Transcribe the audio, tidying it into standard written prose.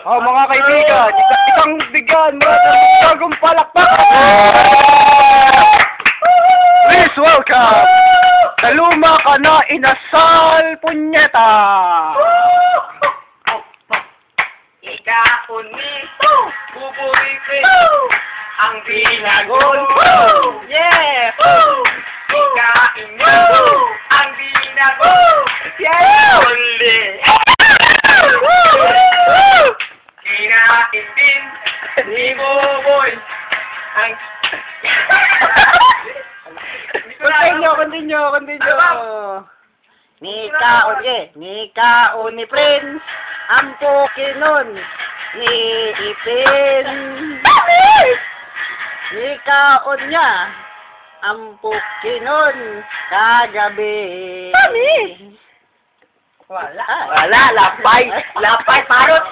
Oh, mga kaibigan, isang bigyan mo ng bagong palakpak. Please welcome, Kaluma ka na inasal, punyeta. Ikaon ni buburitin ang binagon. Yeah! Ikain niyo ang binagon. Yeah! Only! Kinain din ni Boboy ang... Continue. Nikaon ni Prince, ang Pokemon ni Ipin. Nikaon niya, ang Pokemon kagabi. Wala, lapay, parot.